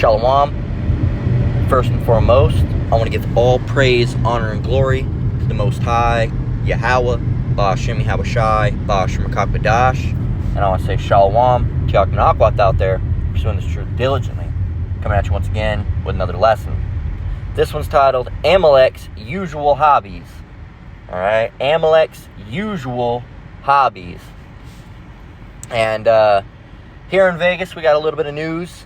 Shalom. First and foremost, I want to give all praise, honor, and glory to the Most High, Yahweh, Ba'ashem Yahawashi, Ba'ashem Rakakbadash. And I want to say Shalom to y'all Akwat out there, pursuing this truth diligently. Coming at you once again with another lesson. This one's titled Amalek's Usual Hobbies. Alright, Amalek's Usual Hobbies. And here in Vegas, we got a little bit of news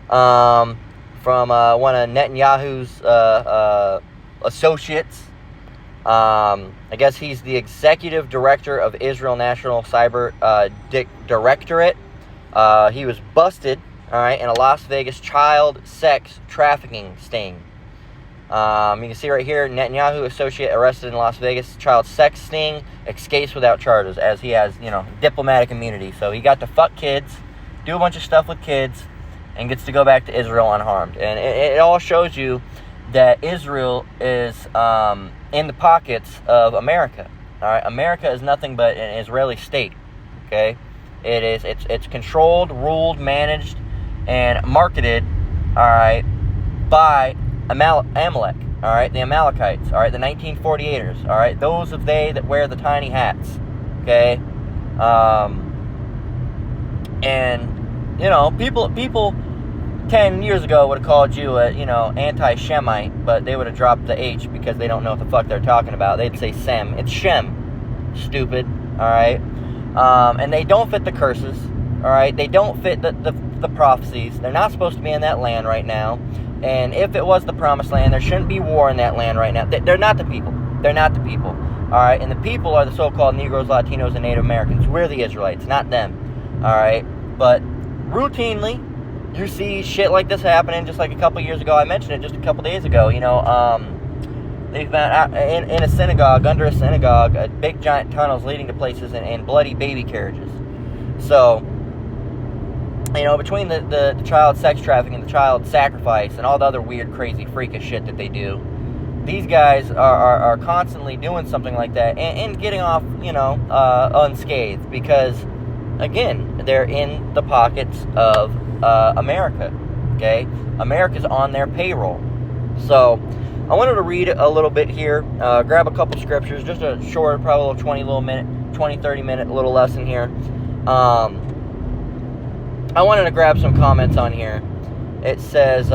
from one of Netanyahu's associates. I guess he's the executive director of Israel National Cyber Directorate. He was busted, all right, in a Las Vegas child sex trafficking sting. You can see right here, Netanyahu associate arrested in Las Vegas child sex sting, escapes without charges, as he has, diplomatic immunity. So he got to fuck kids, do a bunch of stuff with kids, and gets to go back to Israel unharmed. And it all shows you that Israel is in the pockets of America. All right, America is nothing but an Israeli state. Okay, it's controlled, ruled, managed, and marketed. All right, by Amalek. All right, the Amalekites. All right, the 1948ers. All right, those of they that wear the tiny hats. Okay, and people 10 years ago would have called you a, anti-Shemite, but they would have dropped the H because they don't know what the fuck they're talking about. They'd say Sem. It's Shem. Stupid. Alright? And they don't fit the curses. Alright? They don't fit the prophecies. They're not supposed to be in that land right now. And if it was the promised land, there shouldn't be war in that land right now. They're not the people. They're not the people. Alright? And the people are the so-called Negroes, Latinos, and Native Americans. We're the Israelites, not them. Alright? But routinely, you see shit like this happening. Just like a couple years ago, I mentioned it just a couple days ago. They found in a synagogue, under a synagogue, big giant tunnels leading to places and bloody baby carriages. So, between the child sex trafficking, the child sacrifice, and all the other weird, crazy, freakish shit that they do, these guys are constantly doing something like that and getting off, unscathed because, again, they're in the pockets of America. Okay, America's on their payroll. So I wanted to read a little bit here, grab a couple scriptures, just a short, probably 30 minute little lesson here. I wanted to grab some comments on here. It says,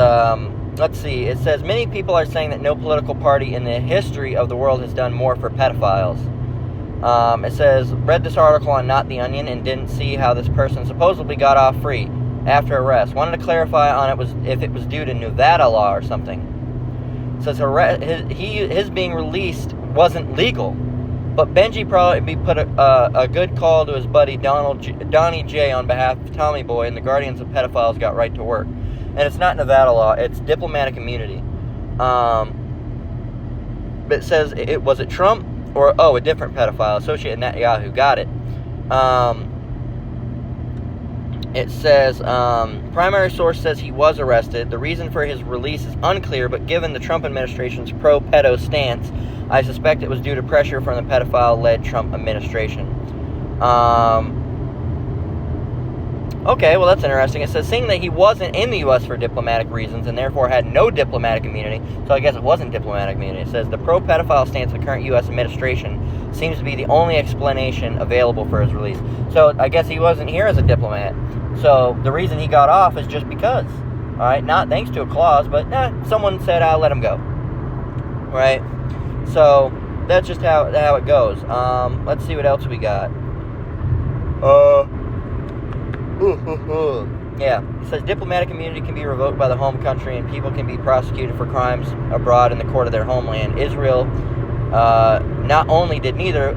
let's see, it says, many people are saying that no political party in the history of the world has done more for pedophiles. It says, read this article on Not the Onion and didn't see how this person supposedly got off free after arrest. Wanted to clarify on if it was due to Nevada law or something. It says his being released wasn't legal, but Benji probably put a good call to his buddy Donnie J on behalf of Tommy Boy, and the Guardians of Pedophiles got right to work. And it's not Nevada law; it's diplomatic immunity. But it says was it Trump or a different pedophile associated Netanyahu? Got it. It says, primary source says he was arrested. The reason for his release is unclear, but given the Trump administration's pro-pedo stance, I suspect it was due to pressure from the pedophile-led Trump administration. Okay, well that's interesting. It says, seeing that he wasn't in the U.S. for diplomatic reasons and therefore had no diplomatic immunity, so I guess it wasn't diplomatic immunity. It says, the pro-pedophile stance of the current U.S. administration seems to be the only explanation available for his release. So I guess he wasn't here as a diplomat. So the reason he got off is just because. Alright, not thanks to a clause, but someone said, I'll let him go. Right? So that's just how it goes. Let's see what else we got. Yeah, it says diplomatic immunity can be revoked by the home country and people can be prosecuted for crimes abroad in the court of their homeland. Israel, not only did neither,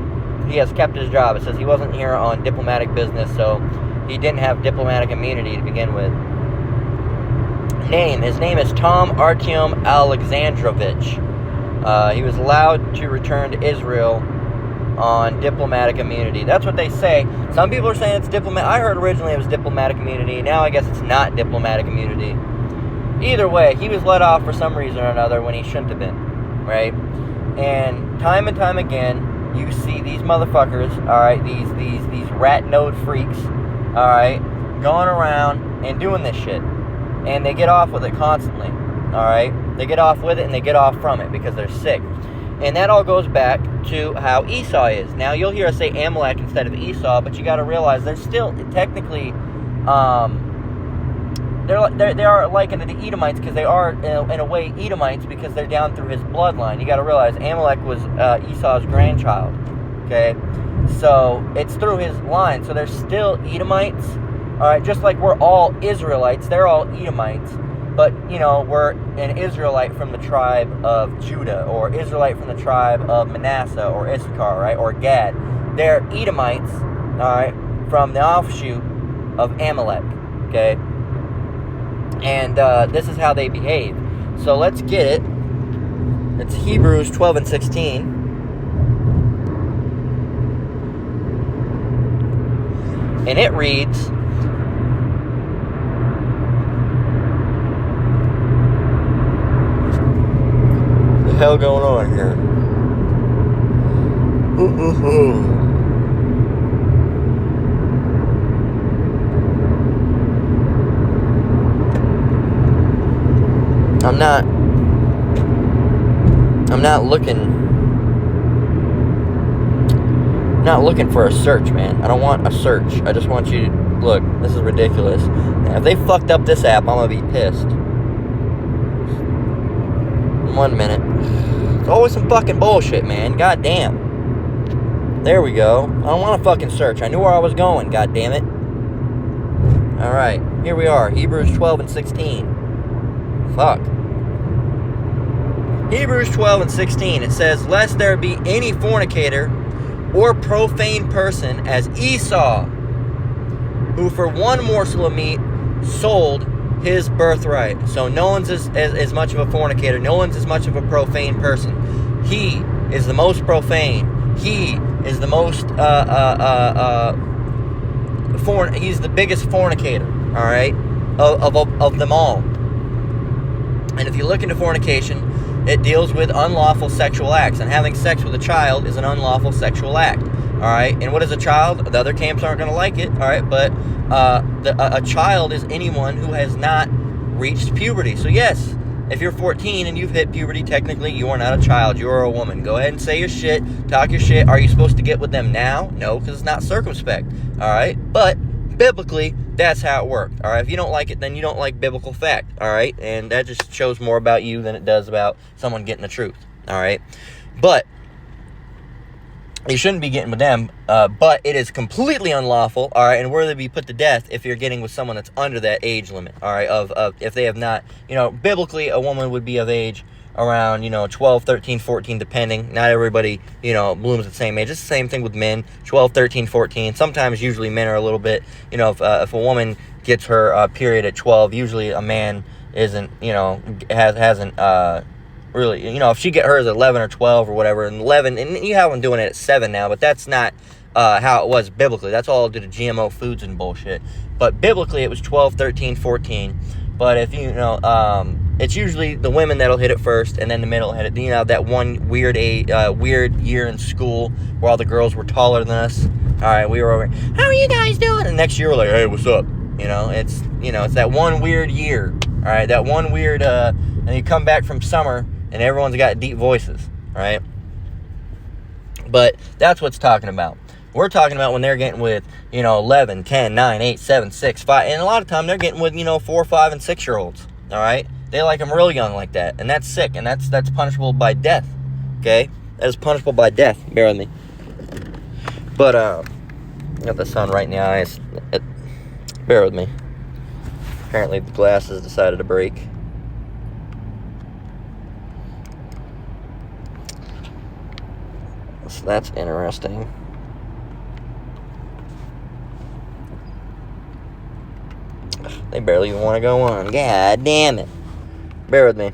he has kept his job. It says he wasn't here on diplomatic business, so he didn't have diplomatic immunity to begin with. His name is Tom Artyom Alexandrovich. He was allowed to return to Israel on diplomatic immunity. That's what they say. Some people are saying it's diplomatic. I heard originally it was diplomatic immunity. Now I guess it's not diplomatic immunity. Either way, he was let off for some reason or another when he shouldn't have been, right? And time again, you see these motherfuckers, all right, these rat node freaks, all right, going around and doing this shit, and they get off with it constantly. All right, they get off with it and they get off from it because they're sick. And that all goes back to how Esau is. Now, you'll hear us say Amalek instead of Esau, but you got to realize they're still technically, they are likened to the Edomites because they are, in a way, Edomites because they're down through his bloodline. You got to realize Amalek was Esau's grandchild, okay? So it's through his line. So they're still Edomites, all right? Just like we're all Israelites, they're all Edomites. But, we're an Israelite from the tribe of Judah, or Israelite from the tribe of Manasseh, or Issachar, right, or Gad. They're Edomites, all right, from the offshoot of Amalek, okay? And this is how they behave. So let's get it. It's Hebrews 12 and 16. And it reads, hell going on here? I'm not looking for a search, man. I don't want a search. I just want you to look. This is ridiculous. Now, if they fucked up this app, I'm gonna be pissed. 1 minute. It's always some fucking bullshit, man. God damn. There we go. I don't want a fucking search. I knew where I was going, god damn it. Alright, here we are. Hebrews 12 and 16. Fuck. Hebrews 12 and 16. It says, lest there be any fornicator or profane person as Esau, who for one morsel of meat sold his birthright. So no one's as much of a fornicator. No one's as much of a profane person. He is the most profane. He is the most he's the biggest fornicator, all right, of them all. And if you look into fornication, it deals with unlawful sexual acts, and having sex with a child is an unlawful sexual act, all right? And what is a child? The other camps aren't going to like it, all right? But a child is anyone who has not reached puberty. So yes, if you're 14 and you've hit puberty, technically you are not a child, you are a woman. Go ahead and say your shit, talk your shit. Are you supposed to get with them now? No, because it's not circumspect, all right? But biblically, that's how it worked, all right? If you don't like it, then you don't like biblical fact, all right? And that just shows more about you than it does about someone getting the truth, all right? But you shouldn't be getting with them, but it is completely unlawful, all right, and worthy to be put to death if you're getting with someone that's under that age limit, all right, of if they have not, biblically, a woman would be of age around, 12, 13, 14, depending. Not everybody, blooms at the same age. It's the same thing with men, 12, 13, 14. Sometimes, usually, men are a little bit, if a woman gets her period at 12, usually a man isn't, hasn't really, if she get hers at 11 or 12 or whatever, and 11, and you have them doing it at 7 now, but that's not how it was biblically. That's all due to GMO foods and bullshit. But biblically, it was 12, 13, 14. But if it's usually the women that'll hit it first, and then the men will hit it. That one weird year in school where all the girls were taller than us. All right, we were over, how are you guys doing? And next year we're like, hey, what's up? It's that one weird year. All right, that one weird, and you come back from summer, and everyone's got deep voices, right? But that's what's talking about. We're talking about when they're getting with, 11, 10, 9, 8, 7, 6, 5. And a lot of time they're getting with, 4, 5, and 6-year-olds, all right? They like them real young like that. And that's sick. And that's punishable by death, okay? That is punishable by death. Bear with me. But, got the sun right in the eyes. Bear with me. Apparently the glasses decided to break. So that's interesting. They barely even want to go on. God damn it. Bear with me.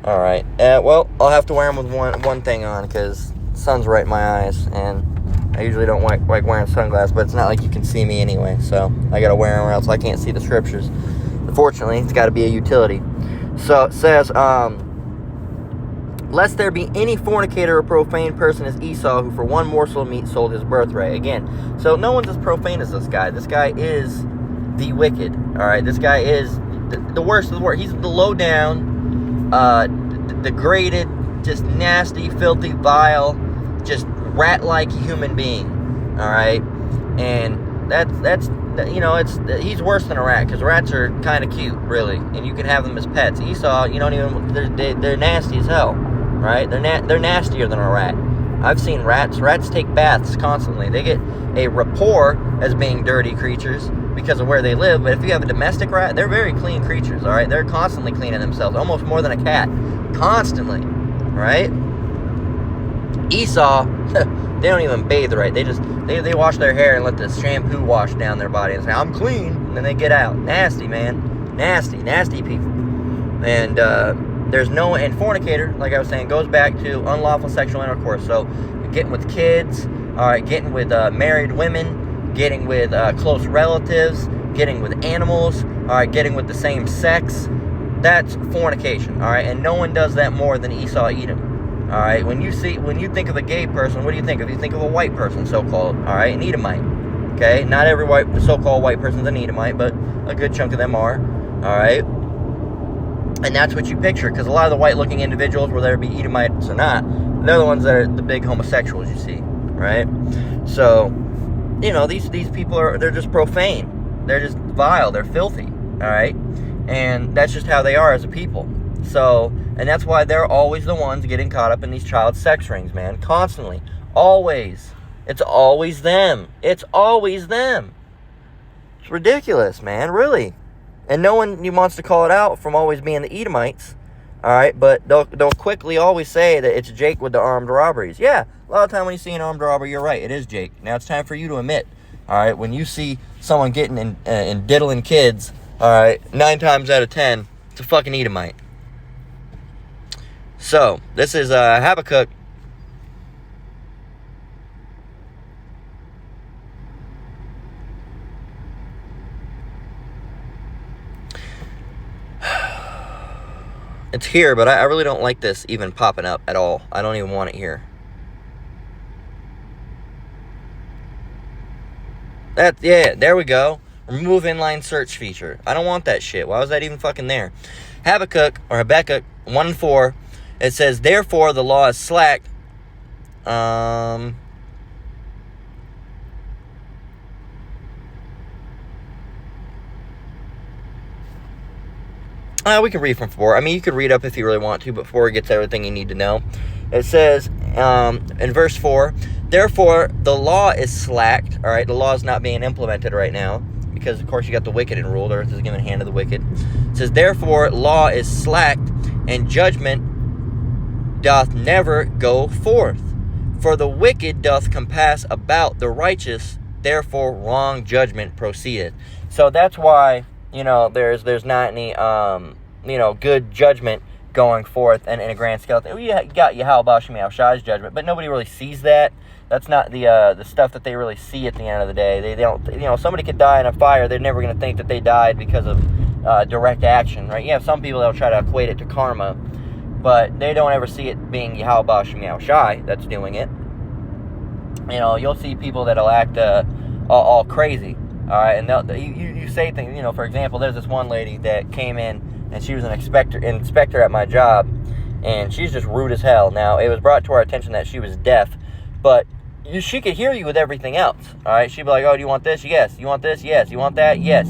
Alright. Well, I'll have to wear them with one thing on because the sun's right in my eyes. And I usually don't like wearing sunglasses, but it's not like you can see me anyway. So I got to wear them or else I can't see the scriptures. Unfortunately, it's got to be a utility. So it says, Lest there be any fornicator or profane person as Esau, who for one morsel of meat sold his birthright. Again, so no one's as profane as this guy. This guy is the wicked. All right, this guy is the worst of the worst. He's the low down, degraded, just nasty, filthy, vile, just rat-like human being. All right, and that's he's worse than a rat, because rats are kind of cute, really, and you can have them as pets. Esau, you don't even, they're nasty as hell. Right? They're nastier than a rat. I've seen rats. Rats take baths constantly. They get a rapport as being dirty creatures because of where they live. But if you have a domestic rat, they're very clean creatures. All right, they're constantly cleaning themselves, almost more than a cat, constantly. Right? Esau, they don't even bathe right. They wash their hair and let the shampoo wash down their body and say, "I'm clean," and then they get out. Nasty, man. Nasty people. And and fornicator, like I was saying, goes back to unlawful sexual intercourse. So, getting with kids, all right, getting with married women, getting with close relatives, getting with animals, all right, getting with the same sex. That's fornication, all right, and no one does that more than Esau Edom, all right. When you think of a gay person, what do you think of? You think of a white person, so-called, all right, an Edomite, okay. Not every so-called white person's an Edomite, but a good chunk of them are, all right. And that's what you picture, because a lot of the white-looking individuals, whether it be Edomites or not, they're the ones that are the big homosexuals you see, right? So, these people they're just profane. They're just vile. They're filthy, all right? And that's just how they are as a people. So, and that's why they're always the ones getting caught up in these child sex rings, man. Constantly. Always. It's always them. It's always them. It's ridiculous, man, really. And no one wants to call it out from always being the Edomites, all right? But they'll quickly always say that it's Jake with the armed robberies. Yeah, a lot of time when you see an armed robbery, you're right, it is Jake. Now it's time for you to admit, all right? When you see someone getting and diddling kids, all right, 9 times out of 10, it's a fucking Edomite. So, this is Habakkuk. It's here, but I really don't like this even popping up at all. I don't even want it here. There we go. Remove inline search feature. I don't want that shit. Why was that even fucking there? Habakkuk 1:4. It says, therefore the law is slack. We can read from 4. I mean, you could read up if you really want to, but 4 gets everything you need to know. It says, in verse 4, therefore, the law is slacked. All right, the law is not being implemented right now because, of course, you got the wicked in rule. The earth is given hand of the wicked. It says, therefore, law is slacked, and judgment doth never go forth. For the wicked doth compass about the righteous, therefore wrong judgment proceedeth. So that's why, there's not any, good judgment going forth and in a grand scale. We got Yahweh Shemiah Shai's judgment, but nobody really sees that. That's not the stuff that they really see at the end of the day. They don't, somebody could die in a fire. They're never going to think that they died because of direct action, right? You have some people that'll try to equate it to karma, but they don't ever see it being Yahweh Shemiah Shai that's doing it. You'll see people that'll act all crazy. All right, and you say things, for example, there's this one lady that came in, and she was an inspector at my job, and she's just rude as hell. Now, it was brought to our attention that she was deaf, but she could hear you with everything else, all right? She'd be like, oh, do you want this? Yes. You want this? Yes. You want that? Yes.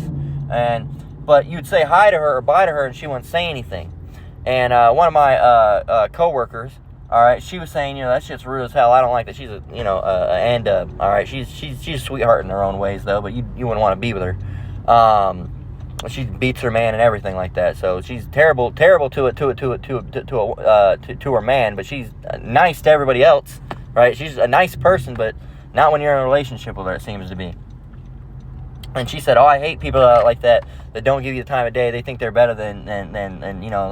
But you'd say hi to her or bye to her, and she wouldn't say anything. And one of my coworkers, all right, she was saying, that shit's rude as hell. I don't like that. She's all right, she's a sweetheart in her own ways, though, but you wouldn't want to be with her. She beats her man and everything like that. So she's terrible to her man, but she's nice to everybody else, right? She's a nice person, but not when you're in a relationship with her, it seems to be. And she said, oh, I hate people like that don't give you the time of day. They think they're better than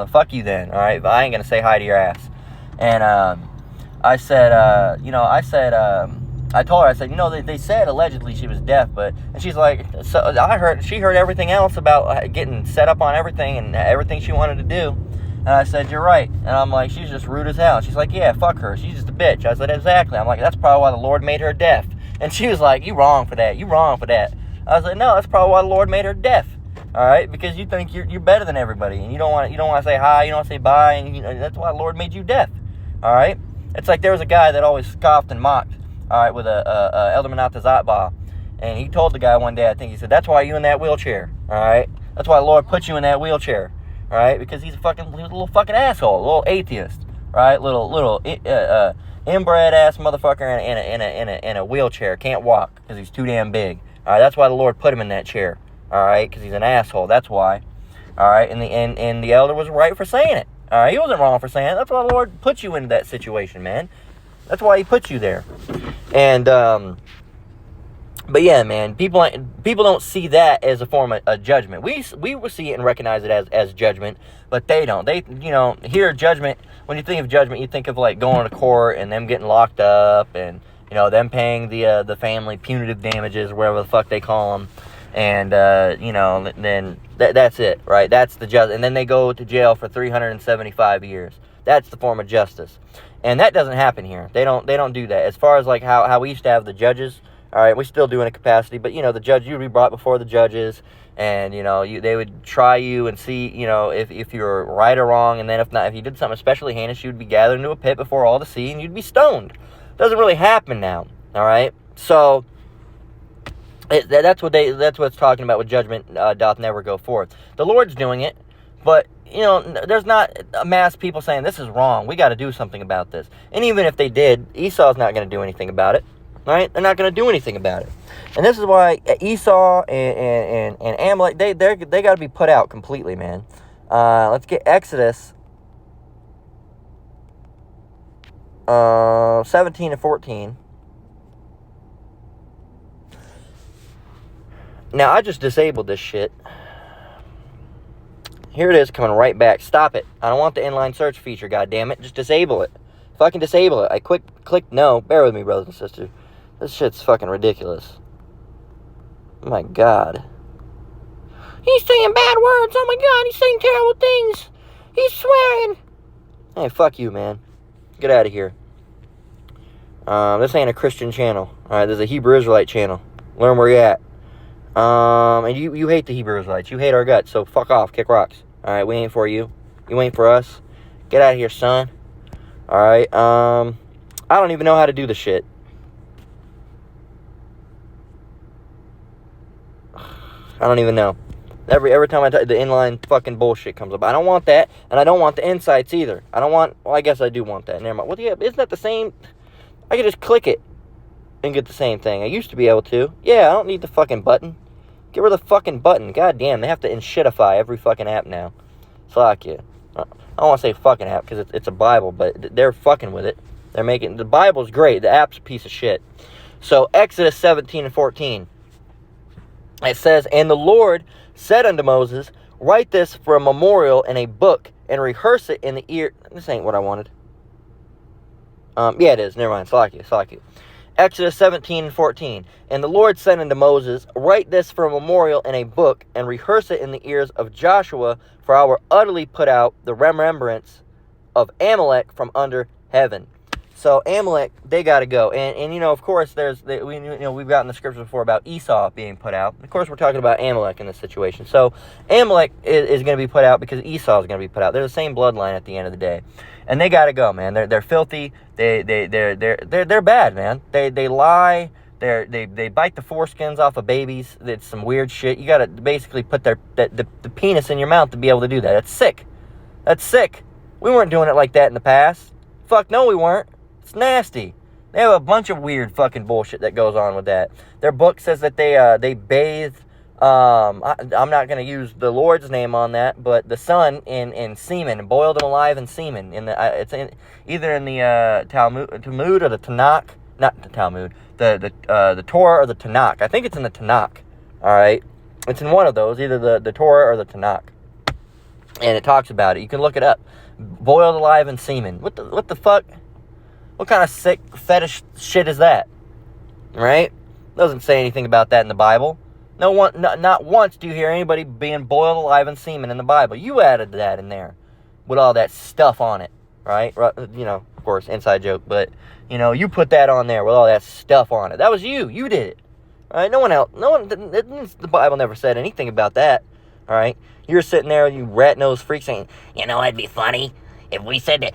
fuck you then, all right? But I ain't going to say hi to your ass. And I told her, they said allegedly she was deaf, and she's like, she heard everything else about getting set up on everything and everything she wanted to do. And I said, you're right. And I'm like, she's just rude as hell. She's like, yeah, fuck her. She's just a bitch. I said, exactly. I'm like, that's probably why the Lord made her deaf. And she was like, you wrong for that. You wrong for that. I was like, no, that's probably why the Lord made her deaf. All right, because you think you're better than everybody, and you don't want to say hi, you don't want to say bye, and that's why the Lord made you deaf. All right, it's like there was a guy that always scoffed and mocked. All right, with a Elderman Altazatba, and he told the guy one day, I think he said, that's why you in that wheelchair. All right, that's why the Lord put you in that wheelchair. All right, because he's a little fucking asshole, a little atheist. Right, little inbred ass motherfucker in a wheelchair, can't walk because he's too damn big. All right, that's why the Lord put him in that chair. All right, because he's an asshole. That's why. All right, and the elder was right for saying it. All right, he wasn't wrong for saying it. That's why the Lord put you into that situation, man. That's why he put you there. And but yeah, man, people don't see that as a form of judgment. We will see it and recognize it as judgment, but they don't. They hear judgment. When you think of judgment, you think of like going to court and them getting locked up and them paying the family punitive damages, whatever the fuck they call them. And, then that's it, right? That's the justice. And then they go to jail for 375 years. That's the form of justice. And that doesn't happen here. They don't do that. As far as, like, how we used to have the judges, all right, we still do in a capacity. But, the judge, you'd be brought before the judges. And, they would try you and see, if you're right or wrong. And then if not, if you did something especially heinous, you'd be gathered into a pit before all to see. And you'd be stoned. Doesn't really happen now, all right? So that's what it's talking about with judgment doth never go forth. The Lord's doing it, but there's not a mass people saying this is wrong. We got to do something about this. And even if they did, Esau's not going to do anything about it. Right? They're not going to do anything about it. And this is why Esau and Amalek they got to be put out completely, man. Let's get Exodus 17 and 14. Now, I just disabled this shit. Here it is, coming right back. Stop it. I don't want the inline search feature, goddammit. Just disable it. Fucking disable it. I clicked no. Bear with me, brothers and sisters. This shit's fucking ridiculous. Oh my God. He's saying bad words. Oh my God, he's saying terrible things. He's swearing. Hey, fuck you, man. Get out of here. This ain't a Christian channel. Alright, this is a Hebrew Israelite channel. Learn where you're at. And you hate the Hebrew Israelites. You hate our guts, so fuck off. Kick rocks. Alright, we ain't for you. You ain't for us. Get out of here, son. Alright, I don't even know how to do the shit. I don't even know. Every time I type, the inline fucking bullshit comes up. I don't want that, and I don't want the insights either. I don't want, well, I guess I do want that. Never mind. Well, yeah, isn't that the same? I could just click it and get the same thing. I used to be able to. Yeah, I don't need the fucking button. Get rid of the fucking button. God damn, they have to inshitify every fucking app now. Fuck you. I don't want to say fucking app because it's a Bible, but they're fucking with it. They're making, the Bible's great. The app's a piece of shit. So, Exodus 17 and 14. It says, and the Lord said unto Moses, write this for a memorial in a book and rehearse it in the ear. This ain't what I wanted. Yeah, it is. Never mind. Slack you. Exodus 17 and 14. And the Lord said unto Moses, write this for a memorial in a book, and rehearse it in the ears of Joshua, for I will utterly put out the remembrance of Amalek from under heaven. So Amalek, they got to go. And of course, we've gotten the scriptures before about Esau being put out. Of course, we're talking about Amalek in this situation. So Amalek is going to be put out because Esau is going to be put out. They're the same bloodline at the end of the day. And they got to go, man. They're filthy. They're bad, man. They lie. They bite the foreskins off of babies. It's some weird shit. You got to basically put the penis in your mouth to be able to do that. That's sick. That's sick. We weren't doing it like that in the past. Fuck no, we weren't. It's nasty. They have a bunch of weird fucking bullshit that goes on with that. Their book says that they bathe. I'm not going to use the Lord's name on that, but the son in semen, and boiled him alive in semen. It's either in the Talmud or the Tanakh. Not the Talmud. The Torah or the Tanakh. I think it's in the Tanakh. All right, it's in one of those, either the Torah or the Tanakh. And it talks about it. You can look it up. Boiled alive in semen. What the fuck? What kind of sick fetish shit is that? Right? Doesn't say anything about that in the Bible. Not once do you hear anybody being boiled alive in semen in the Bible. You added that in there. with all that stuff on it, right? You know, of course, inside joke, but, you know, you put that on there with all that stuff on it. That was you. You did it. All right? No one else. The Bible never said anything about that. All right? You're sitting there, you rat-nosed freak, saying, you know, it'd be funny if we said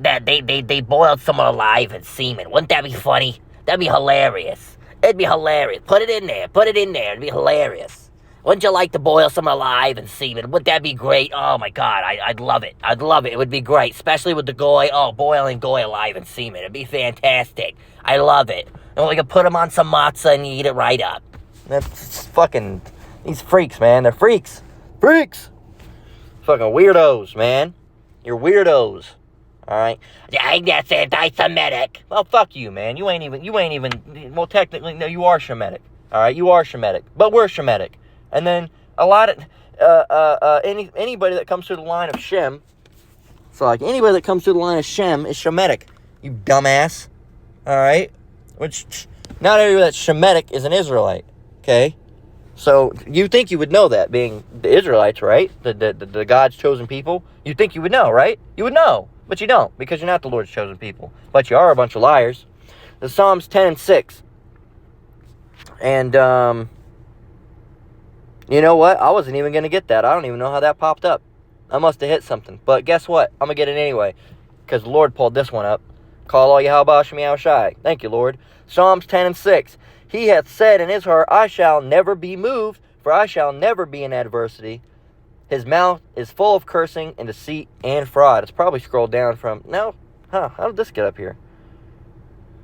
that they boiled someone alive in semen. Wouldn't that be funny? That'd be hilarious. It'd be hilarious. Put it in there. It'd be hilarious. Wouldn't you like to boil someone alive in semen? Wouldn't that be great? Oh, my God. I'd love it. I'd love it. It would be great. Especially with the goy. Oh, boiling goy alive in semen. It'd be fantastic. I love it. And we could put them on some matzah and eat it right up. That's fucking... These freaks, man. They're freaks. Freaks! Fucking weirdos, man. You're weirdos. Alright? I think that's anti-Semitic. Well, fuck you, man. You ain't even... Well, technically, no, you are Shemitic. Alright? You are Shemitic. But we're Shemitic. And then a lot of anybody that comes through the line of Shem, so like anybody that comes through the line of Shem is Shemitic. You dumbass. All right, which not everybody that's Shemitic is an Israelite. Okay, so you think you would know that, being the Israelites, right? The God's chosen people. You think you would know, right? You would know, but you don't, because you're not the Lord's chosen people. But you are a bunch of liars. The Psalms 10 and 6, and you know what? I wasn't even going to get that. I don't even know how that popped up. I must have hit something. But guess what? I'm going to get it anyway. Because the Lord pulled this one up. Call all Yahweh Shemi Shai. Thank you, Lord. Psalms 10 and 6. He hath said in his heart, I shall never be moved, for I shall never be in adversity. His mouth is full of cursing and deceit and fraud. It's probably scrolled down from... No. Huh. How did this get up here?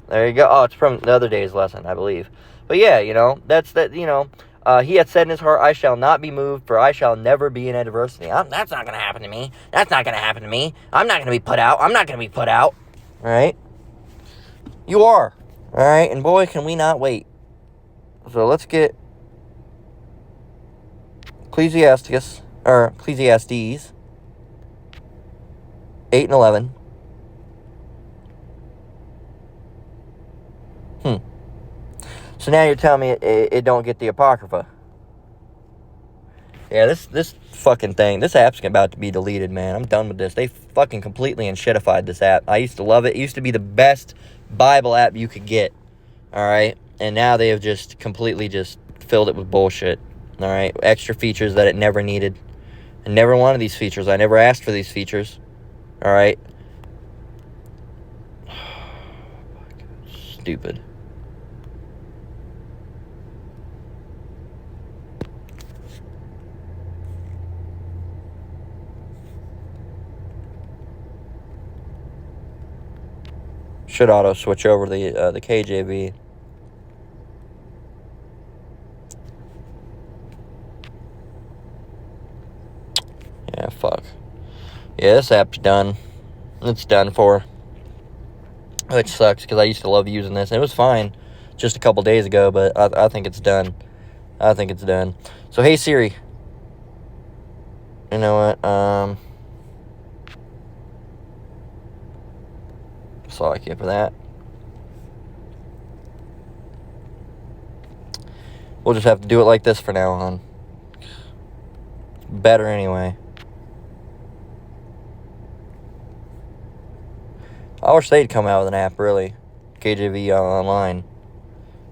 There you go. Oh, it's from the other day's lesson, I believe. But yeah, you know, that's that, you know... he hath said in his heart, I shall not be moved, for I shall never be in adversity. That's not going to happen to me. That's not going to happen to me. I'm not going to be put out. I'm not going to be put out. All right? You are. All right? And boy, can we not wait. So let's get Ecclesiastes 8 and 11. So now you're telling me it don't get the Apocrypha. Yeah, this fucking thing, this app's about to be deleted, man. I'm done with this. They fucking completely and shitified this app. I used to love it. It used to be the best Bible app you could get. Alright? And now they have just completely just filled it with bullshit. Alright? Extra features that it never needed. I never wanted these features. I never asked for these features. Alright? Stupid. Should auto switch over the KJV. Yeah, fuck. Yeah, this app's done. It's done for. Which sucks, because I used to love using this. And it was fine just a couple days ago, but I think it's done. I think it's done. So, hey Siri. You know what? So I get for that. We'll just have to do it like this for now on. Better anyway. I wish they'd come out with an app, really. KJV Online.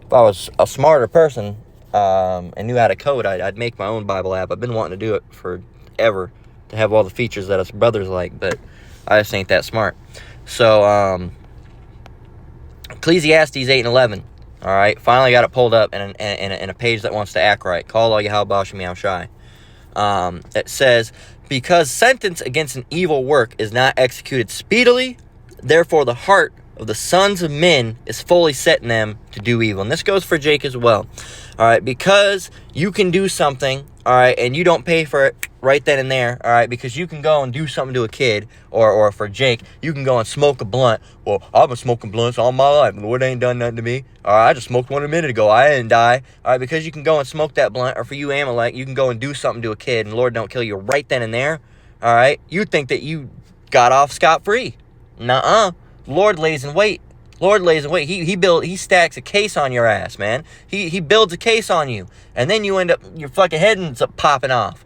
If I was a smarter person and knew how to code, I'd make my own Bible app. I've been wanting to do it forever, to have all the features that us brothers like, but I just ain't that smart. So, Ecclesiastes 8 and 11. All right, finally got it pulled up in a page that wants to act right. Call all Yahweh Shemi Shai. It says, because sentence against an evil work is not executed speedily, therefore the heart of the sons of men is fully set in them to do evil. And this goes for Jake as well. All right, because you can do something, all right, and you don't pay for it right then and there, all right, because you can go and do something to a kid, or for Jake, you can go and smoke a blunt. Well, I've been smoking blunts all my life, and the Lord ain't done nothing to me. All right, I just smoked one a minute ago. I didn't die. All right, because you can go and smoke that blunt, or for you, Amalek, you can go and do something to a kid, and the Lord don't kill you right then and there, all right? You think that you got off scot-free. Nuh-uh. Lord lays in wait. Lord lays in wait. He stacks a case on your ass, man. He builds a case on you. And then you end up, your fucking head ends up popping off.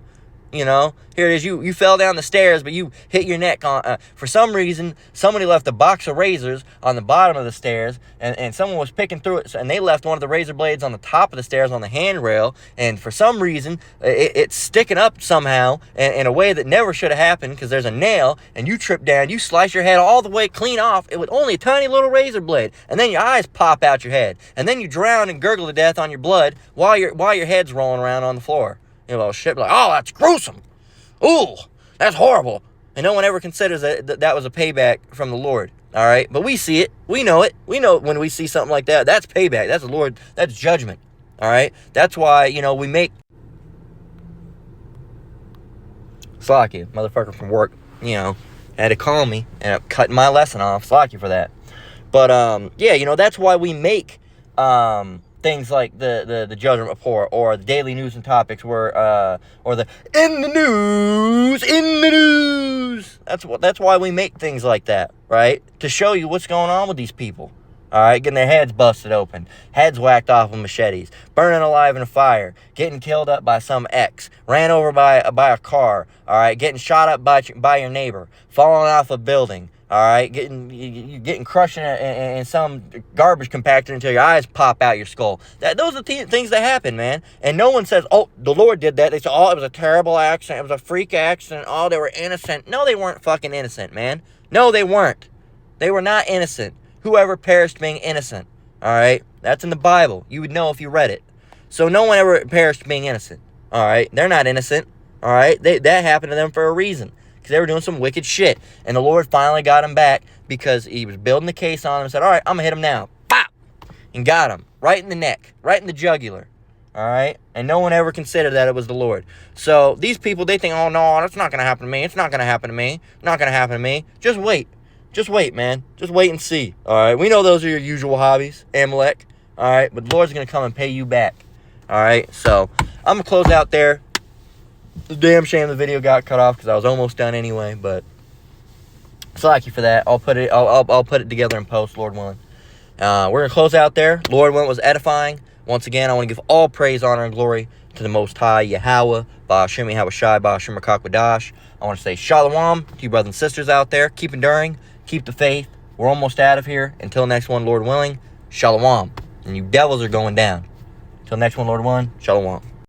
You know, here it is. You fell down the stairs, but you hit your neck on. For some reason, somebody left a box of razors on the bottom of the stairs, and someone was picking through it, and they left one of the razor blades on the top of the stairs on the handrail. And for some reason, it's sticking up somehow in a way that never should have happened, because there's a nail, and you trip down, you slice your head all the way clean off. It was only a tiny little razor blade, and then your eyes pop out your head, and then you drown and gurgle to death on your blood while your head's rolling around on the floor. You know, shit, like, oh, that's gruesome. Ooh, that's horrible. And no one ever considers that was a payback from the Lord. All right, but we see it. We know it. We know when we see something like that. That's payback. That's the Lord. That's judgment. All right. That's why, you know, we make. Slack you, motherfucker from work. You know, had to call me and I'm cutting my lesson off. Slack you for that. But yeah, you know, that's why we make things like the judgment report, or the daily news and topics, where or the in the news. That's why we make things like that, right? To show you what's going on with these people. All right, getting their heads busted open, heads whacked off with machetes, burning alive in a fire, getting killed up by some ex, ran over by a car. All right, getting shot up by your neighbor, falling off a building. All right, getting crushed in some garbage compactor until your eyes pop out your skull. Those are the things that happen, man. And no one says, oh, the Lord did that. They say, oh, it was a terrible accident. It was a freak accident. Oh, they were innocent. No, they weren't fucking innocent, man. No, they weren't. They were not innocent. Whoever perished being innocent. All right, that's in the Bible. You would know if you read it. So no one ever perished being innocent. All right, they're not innocent. All right, that happened to them for a reason. Because they were doing some wicked shit. And the Lord finally got him back because he was building the case on him and said, all right, I'm going to hit him now. Pop! And got him. Right in the neck. Right in the jugular. All right? And no one ever considered that it was the Lord. So these people, they think, oh, no, that's not going to happen to me. It's not going to happen to me. Not going to happen to me. Just wait. Just wait, man. Just wait and see. All right? We know those are your usual hobbies. Amalek. All right? But the Lord's going to come and pay you back. All right? So I'm going to close out there. It's a damn shame the video got cut off because I was almost done anyway, but slack you for that. I'll put it together in post, Lord willing. We're gonna close out there. Lord willing, was edifying. Once again, I want to give all praise, honor, and glory to the Most High Yahweh, Ba'ashem Yahawashi, Ba'ashem Rakakwadash. I want to say shalom to you brothers and sisters out there. Keep enduring, keep the faith. We're almost out of here. Until next one, Lord willing, shalom. And you devils are going down. Until next one, Lord willing, shalom.